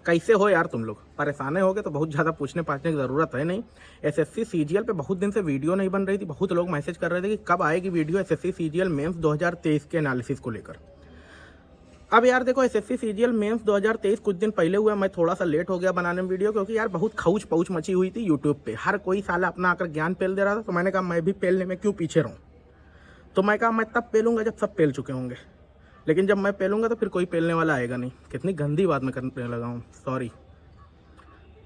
कैसे हो यार तुम लोग? परेशान होगे तो बहुत ज़्यादा पूछने पाछने की ज़रूरत है नहीं। एसएससी सीजीएल पे बहुत दिन से वीडियो नहीं बन रही थी। बहुत लोग मैसेज कर रहे थे कि कब आएगी वीडियो एसएससी सीजीएल मेंस 2023 के एनालिसिस को लेकर। अब यार देखो, एसएससी सीजीएल मेंस 2023 कुछ दिन पहले हुआ। मैं थोड़ा सा लेट हो गया बनाने में वीडियो, क्योंकि यार बहुत खौच पौच मची हुई थी यूट्यूब पे। हर कोई साला अपना आकर ज्ञान पेल दे रहा था, तो मैंने कहा मैं भी पेलने में क्यों पीछे रहूँ। तो मैं कहा मैं तब पेलूंगा जब सब पेल चुके होंगे, लेकिन जब मैं पेलूंगा तो फिर कोई पेलने वाला आएगा नहीं। कितनी गंदी बात मैं करने लगा हूँ, सॉरी।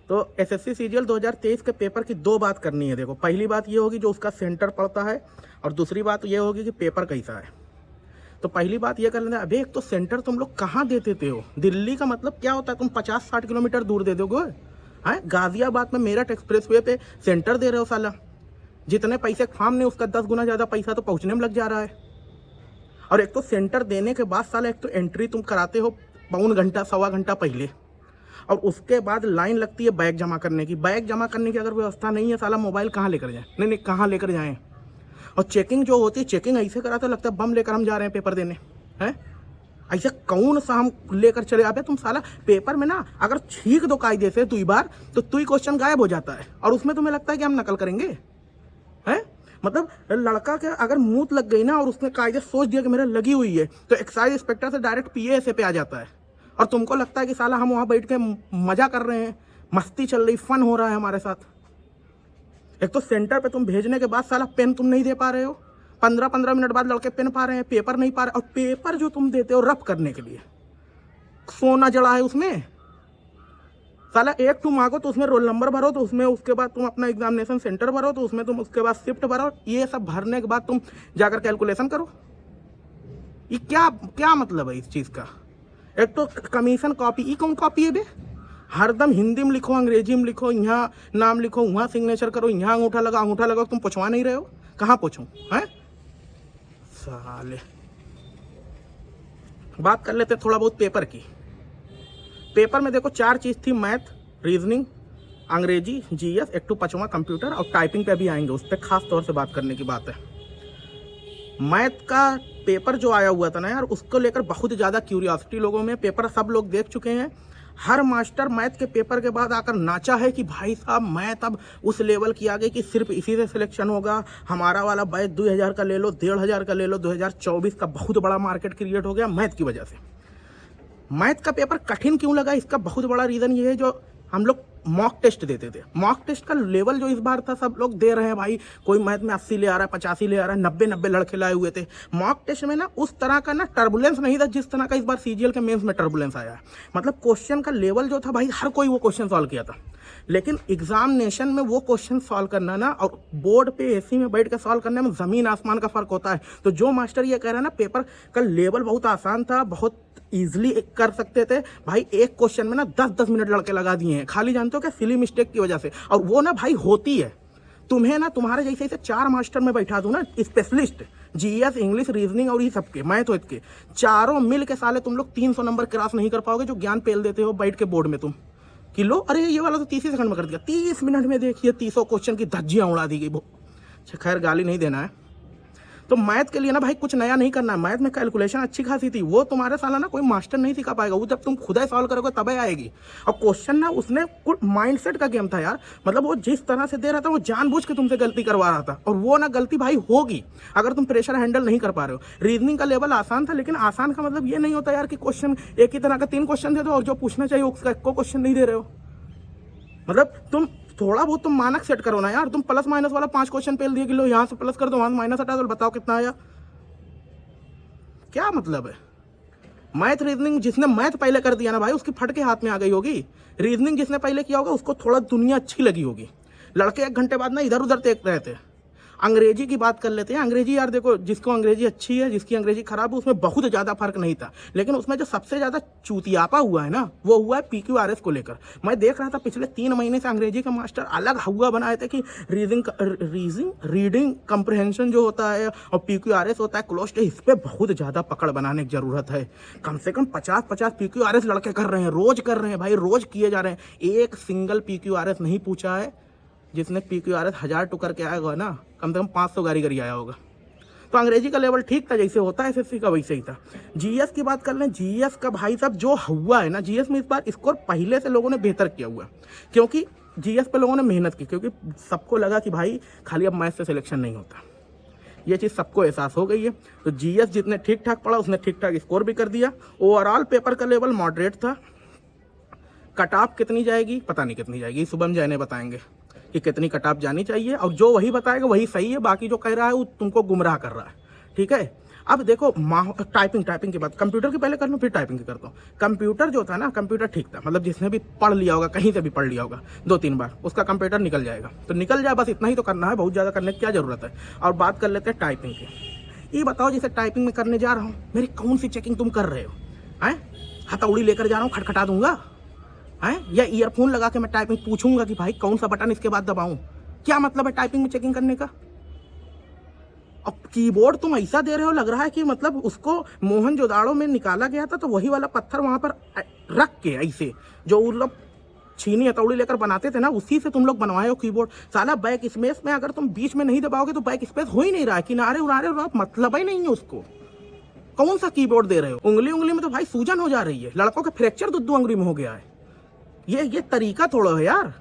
तो एसएससी सीजीएल 2023 के पेपर की दो बात करनी है। देखो, पहली बात ये होगी जो उसका सेंटर पड़ता है, और दूसरी बात ये होगी कि पेपर कैसा है। तो पहली बात ये कर लेना, अबे एक तो सेंटर तुम लोग कहाँ दे देते हो? दिल्ली का मतलब क्या होता है? तुम 50-60 किलोमीटर दूर दे दोगे? हैं, गाजियाबाद में मेरठ एक्सप्रेसवे पे सेंटर दे रहे हो साला। जितने पैसे फार्म ने उसका 10 गुना ज़्यादा पैसा तो पहुँचने में लग जा रहा है। और एक तो सेंटर देने के बाद साला एक तो एंट्री तुम कराते हो पौन घंटा सवा घंटा पहले, और उसके बाद लाइन लगती है बैग जमा करने की। बैग जमा करने की अगर व्यवस्था नहीं है, साला मोबाइल कहाँ लेकर जाए? नहीं, कहाँ लेकर जाएँ? और चेकिंग जो होती है, चेकिंग ऐसे कराते लगता है बम लेकर हम जा रहे हैं पेपर देने। हैं, ऐसे कौन सा हम लेकर चले आते? तुम साला पेपर में ना अगर छींक दो कायदे से 2 बार तो ही क्वेश्चन गायब हो जाता है, और उसमें तुम्हें लगता है कि हम नकल करेंगे? हैं, मतलब लड़का के अगर मूत लग गई ना और उसने कायदे सोच दिया कि मेरे लगी हुई है, तो एक्साइज इंस्पेक्टर से डायरेक्ट पीए पे आ जाता है, और तुमको लगता है कि साला हम वहाँ बैठ के मजा कर रहे हैं, मस्ती चल रही, फन हो रहा है हमारे साथ। एक तो सेंटर पे तुम भेजने के बाद साला पेन तुम नहीं दे पा रहे हो। 15-15 मिनट बाद लड़के पेन पा रहे हैं, पेपर नहीं पा रहे। और पेपर जो तुम देते हो रफ करने के लिए, सोना जड़ा है उसमें। साला एक तुम मांगो तो उसमें रोल नंबर भरो, तो उसमें उसके बाद तुम अपना एग्जामिनेशन सेंटर भरो, तो उसमें तुम उसके बाद शिफ्ट भरो। ये सब भरने के बाद तुम जाकर कैलकुलेशन करो। ये क्या क्या मतलब है इस चीज़ का? एक तो कमीशन कॉपी, ये कौन कॉपी है बे? हरदम हिंदी में लिखो, अंग्रेजी में लिखो, यहाँ नाम लिखो, वहाँ सिग्नेचर करो, यहाँ अंगूठा लगाओ। तुम पूछवा नहीं रहे हो? कहाँ पूछूं? हैं साले। बात कर लेते थोड़ा बहुत पेपर की। पेपर में देखो 4 चीज़ थी, मैथ, रीजनिंग, अंग्रेजी, जीएस, एक टू 5वां कंप्यूटर, और टाइपिंग पे भी आएंगे, उस पर खास तौर से बात करने की बात है। मैथ का पेपर जो आया हुआ था ना यार, उसको लेकर बहुत ज़्यादा क्यूरियोसिटी लोगों में। पेपर सब लोग देख चुके हैं। हर मास्टर मैथ के पेपर के बाद आकर नाचा है कि भाई साहब मैथ अब उस लेवल की आ गई कि सिर्फ इसी से सिलेक्शन होगा। हमारा वाला बैच 2000 का ले लो, 1500 का ले लो। 2024 का बहुत बड़ा मार्केट क्रिएट हो गया मैथ की वजह से। मैथ का पेपर कठिन क्यों लगा, इसका बहुत बड़ा रीज़न ये है, जो हम लोग मॉक टेस्ट देते थे। मॉक टेस्ट का लेवल जो इस बार था, सब लोग दे रहे हैं भाई। कोई मैथ में 80 ले आ रहा है, 85 ले आ रहा है, 90 लड़के लाए हुए थे। मॉक टेस्ट में ना उस तरह का ना टर्बुलेंस नहीं था जिस तरह का इस बार सीजीएल के मेंस में टर्बुलेंस आया है। मतलब क्वेश्चन का लेवल जो था भाई, हर कोई वो क्वेश्चन सॉल्व किया था। लेकिन एग्जामिनेशन में वो क्वेश्चन सॉल्व करना ना और बोर्ड पे एसी में बैठ के सॉल्व करने में ज़मीन आसमान का फ़र्क होता है। तो जो मास्टर ये कह रहा है ना पेपर का लेवल बहुत आसान था, बहुत ईजिली कर सकते थे भाई, एक क्वेश्चन में ना 10-10 मिनट लड़के लगा दिए हैं, खाली जानते हो क्या, सिली मिस्टेक की वजह से। और वो ना भाई होती है। तुम्हें ना तुम्हारे जैसे 4 मास्टर में बैठा दूं ना, स्पेशलिस्ट, जीएस, इंग्लिश, रीजनिंग और ये सबके, मैथ के चारों मिल के साले तुम लोग 300 नंबर क्रॉस नहीं कर पाओगे, जो ज्ञान पेल देते हो बैठ के बोर्ड में तुम कि लो अरे ये वाला तो 30 सेकंड में कर दिया। 30 मिनट में देखिए 300 क्वेश्चन की धज्जियां उड़ा दी गई। खैर गाली नहीं देना है। तो मैथ के लिए ना भाई कुछ नया नहीं करना है। मैथ में कैलकुलेशन अच्छी खासी थी, वो तुम्हारे साला ना कोई मास्टर नहीं सिखा पाएगा। वो जब तुम खुद ही सॉल्व करोगे तब आएगी। और क्वेश्चन ना उसने कुछ माइंडसेट का गेम था यार। मतलब वो जिस तरह से दे रहा था, वो जानबूझ के तुमसे गलती करवा रहा था, और वो ना गलती भाई होगी अगर तुम प्रेशर हैंडल नहीं कर पा रहे हो। रीजनिंग का लेवल आसान था, लेकिन आसान का मतलब ये नहीं होता यार कि क्वेश्चन एक ही तरह का 3 क्वेश्चन दे दो और जो पूछना चाहिए उसका एक क्वेश्चन नहीं दे रहे हो। मतलब तुम थोड़ा बहुत तुम मानक सेट करो ना यार। तुम प्लस माइनस वाला 5 क्वेश्चन पेल दिए कि लो यहाँ से प्लस कर दो, वहां माइनस हटा दो, बताओ कितना आया। क्या मतलब है? मैथ रीजनिंग जिसने मैथ पहले कर दिया ना भाई, उसकी फट के हाथ में आ गई होगी। रीजनिंग जिसने पहले किया होगा उसको थोड़ा दुनिया अच्छी लगी होगी। लड़के 1 घंटे बाद ना इधर उधर देख रहे थे। अंग्रेजी की बात कर लेते हैं। अंग्रेजी यार देखो, जिसको अंग्रेजी अच्छी है, जिसकी अंग्रेजी खराब है, उसमें बहुत ज़्यादा फर्क नहीं था। लेकिन उसमें जो सबसे ज़्यादा चूतियापा हुआ है ना, वो हुआ है पीक्यूआरएस को लेकर। मैं देख रहा था पिछले 3 महीने से अंग्रेजी का मास्टर अलग हुआ बनाए थे कि रीडिंग कंप्रहेंशन जो होता है और पीक्यूआरएस होता है क्लोज, इस पर बहुत ज़्यादा पकड़ बनाने की ज़रूरत है। कम से कम 50-50 पीक्यूआरएस लड़के कर रहे हैं, रोज़ कर रहे हैं भाई, रोज़ किए जा रहे हैं। एक सिंगल पीक्यूआरएस नहीं पूछा है। जिसने पीक्यूआरएस 1000 टू करके आया होगा ना, कम से कम 500 गारी आया होगा। तो अंग्रेजी का लेवल ठीक था, जैसे होता है एसएससी का वैसे ही था। जीएस की बात कर लें, जीएस का भाई साहब जो हुआ है ना, जीएस में इस बार स्कोर पहले से लोगों ने बेहतर किया हुआ है, क्योंकि जीएस पे लोगों ने मेहनत की, क्योंकि सबको लगा कि भाई खाली अब मैथ से सिलेक्शन नहीं होता, ये चीज़ सबको एहसास हो गई है। तो जीएस जितने ठीक ठाक पढ़ा उसने ठीक ठाक स्कोर भी कर दिया। ओवरऑल पेपर का लेवल मॉडरेट था। कट ऑफ कितनी जाएगी पता नहीं कितनी जाएगी, शुभम जैन बताएंगे कि कितनी कट ऑफ जानी चाहिए, और जो वही बताएगा वही सही है, बाकी जो कह रहा है वो तुमको गुमराह कर रहा है, ठीक है। अब देखो टाइपिंग की बात, कंप्यूटर की पहले कर लूँ फिर टाइपिंग की करता हूँ। कंप्यूटर जो था ना, कंप्यूटर ठीक था, मतलब जिसने भी पढ़ लिया होगा, कहीं से भी पढ़ लिया होगा 2-3 बार, उसका कंप्यूटर निकल जाएगा। तो निकल जाए, बस इतना ही तो करना है, बहुत ज़्यादा करने की क्या ज़रूरत है। और बात कर लेते हैं टाइपिंग की। ये बताओ, जैसे टाइपिंग में करने जा रहा हूँ, मेरी कौन सी चेकिंग तुम कर रहे हो? हैं, हथौड़ी लेकर जा रहा हूँ, खटखटा दूंगा हैं, या ईयरफोन लगा के मैं टाइपिंग पूछूंगा कि भाई कौन सा बटन इसके बाद दबाऊं? क्या मतलब है टाइपिंग में चेकिंग करने का? अब कीबोर्ड तुम ऐसा दे रहे हो, लग रहा है कि मतलब उसको मोहनजोदाड़ो में निकाला गया था, तो वही वाला पत्थर वहां पर रख के ऐसे जो मतलब छीनी हथौड़ी लेकर बनाते थे ना, उसी से तुम लोग बनवाए हो कीबोर्ड। साला बैक स्पेस में अगर तुम बीच में नहीं दबाओगे तो बैक स्पेस हो ही नहीं रहा है, किनारे उनारे मतलब ही नहीं है उसको। कौन सा कीबोर्ड दे रहे हो? उंगली में तो भाई सूजन हो जा रही है, लड़कों का फ्रैक्चर 2 अंगुली में हो गया है। ये तरीका थोड़ा है यार।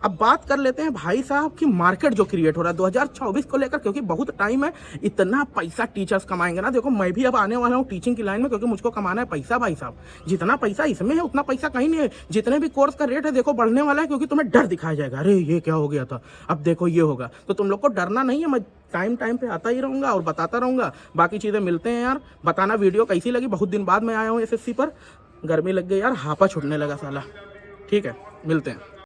अब बात कर लेते हैं भाई साहब की मार्केट जो क्रिएट हो रहा है 2024 को लेकर, क्योंकि बहुत टाइम है, इतना पैसा टीचर्स कमाएंगे ना। देखो मैं भी अब आने वाला हूँ टीचिंग की लाइन में, क्योंकि मुझको कमाना है पैसा भाई साहब। जितना पैसा इसमें है उतना पैसा कहीं नहीं है। जितने भी कोर्स का रेट है देखो बढ़ने वाला है, क्योंकि तुम्हें डर दिखाया जाएगा, अरे ये क्या हो गया था, अब देखो ये होगा। तो तुम लोग को डरना नहीं है, मैं टाइम पे आता ही रहूँगा और बताता रहूँगा। बाकी चीज़ें मिलते हैं यार। बताना वीडियो कैसी लगी, बहुत दिन बाद मैं आया हूँ एसएससी पर, गर्मी लग गई यार, हापा छूटने लगा साला। ठीक है, मिलते हैं।